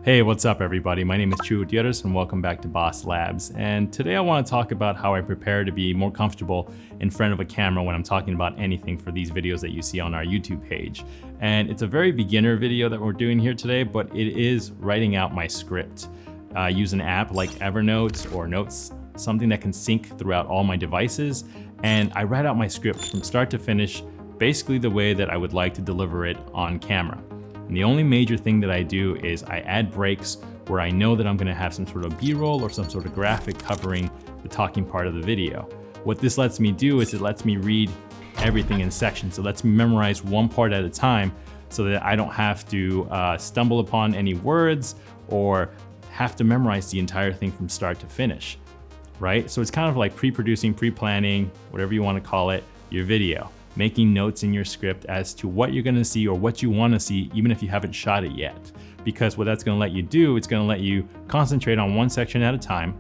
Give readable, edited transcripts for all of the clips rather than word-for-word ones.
Hey, what's up everybody? My name is Chuy and welcome back to Boss Labs. And today I want to talk about how I prepare to be more comfortable in front of a camera when I'm talking about anything for these videos that you see on our YouTube page. And it's a very beginner video that we're doing here today, but it is writing out my script. I use an app like Evernote or Notes, something that can sync throughout all my devices. And I write out my script from start to finish, basically the way that I would like to deliver it on camera. And the only major thing that I do is I add breaks where I know that I'm gonna have some sort of B-roll or some sort of graphic covering the talking part of the video. What this lets me do is it lets me read everything in sections. It lets me memorize one part at a time so that I don't have to stumble upon any words or have to memorize the entire thing from start to finish, right? So it's kind of like pre-producing, pre-planning, whatever you wanna call it, your video. Making notes in your script as to what you're gonna see or what you wanna see, even if you haven't shot it yet. Because what that's gonna let you do, it's gonna let you concentrate on one section at a time,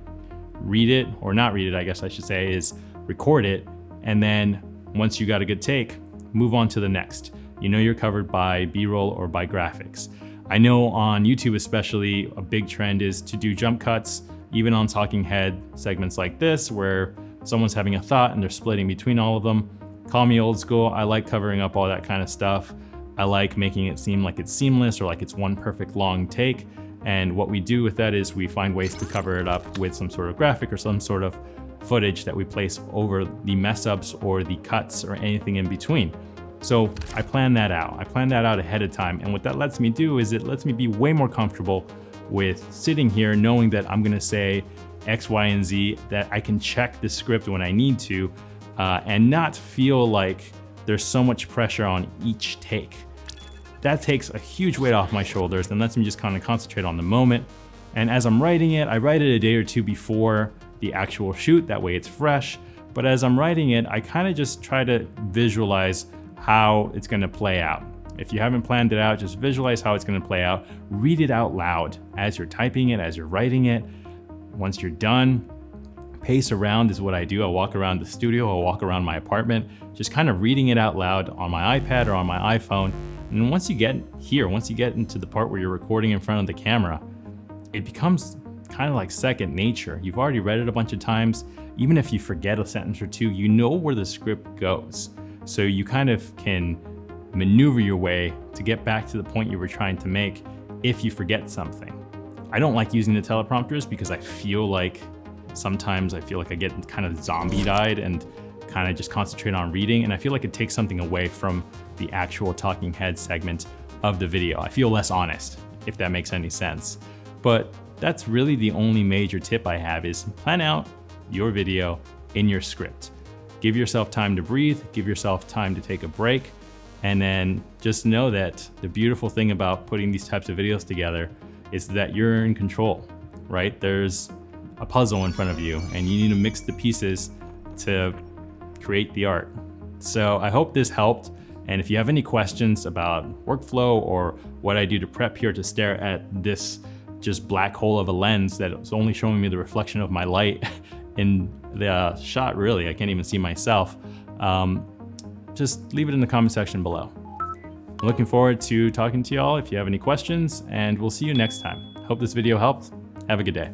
read it, or not read it, I guess I should say, is record it, and then once you got a good take, move on to the next. You know you're covered by B-roll or by graphics. I know on YouTube especially, a big trend is to do jump cuts, even on talking head segments like this, where someone's having a thought and they're splitting between all of them. Call me old school, I like covering up all that kind of stuff. I like making it seem like it's seamless or like it's one perfect long take. And what we do with that is we find ways to cover it up with some sort of graphic or some sort of footage that we place over the mess ups or the cuts or anything in between. So I plan that out. I plan that out ahead of time. And what that lets me do is it lets me be way more comfortable with sitting here knowing that I'm gonna say X, Y, and Z, that I can check the script when I need to, and not feel like there's so much pressure on each take. That takes a huge weight off my shoulders and lets me just kind of concentrate on the moment. And as I'm writing it, I write it a day or two before the actual shoot, that way it's fresh. But as I'm writing it, I kind of just try to visualize how it's gonna play out. If you haven't planned it out, just visualize how it's gonna play out. Read it out loud as you're typing it, as you're writing it. Once you're done, pace around is what I do. I'll walk around the studio, I'll walk around my apartment, just kind of reading it out loud on my iPad or on my iPhone. And once you get here, once you get into the part where you're recording in front of the camera, it becomes kind of like second nature. You've already read it a bunch of times. Even if you forget a sentence or two, you know where the script goes. So you kind of can maneuver your way to get back to the point you were trying to make if you forget something. I don't like using the teleprompters because I feel like sometimes I get kind of zombie-eyed and kind of just concentrate on reading, and I feel like it takes something away from the actual talking head segment of the video. I feel less honest, if that makes any sense. But that's really the only major tip I have is plan out your video in your script. Give yourself time to breathe, give yourself time to take a break, and then just know that the beautiful thing about putting these types of videos together is that you're in control, right? There's a puzzle in front of you and you need to mix the pieces to create the art. So I hope this helped. And if you have any questions about workflow or what I do to prep here to stare at this just black hole of a lens that is only showing me the reflection of my light in the shot, really, I can't even see myself, just leave it in the comment section below. I'm looking forward to talking to y'all if you have any questions, and we'll see you next time. Hope this video helped. Have a good day.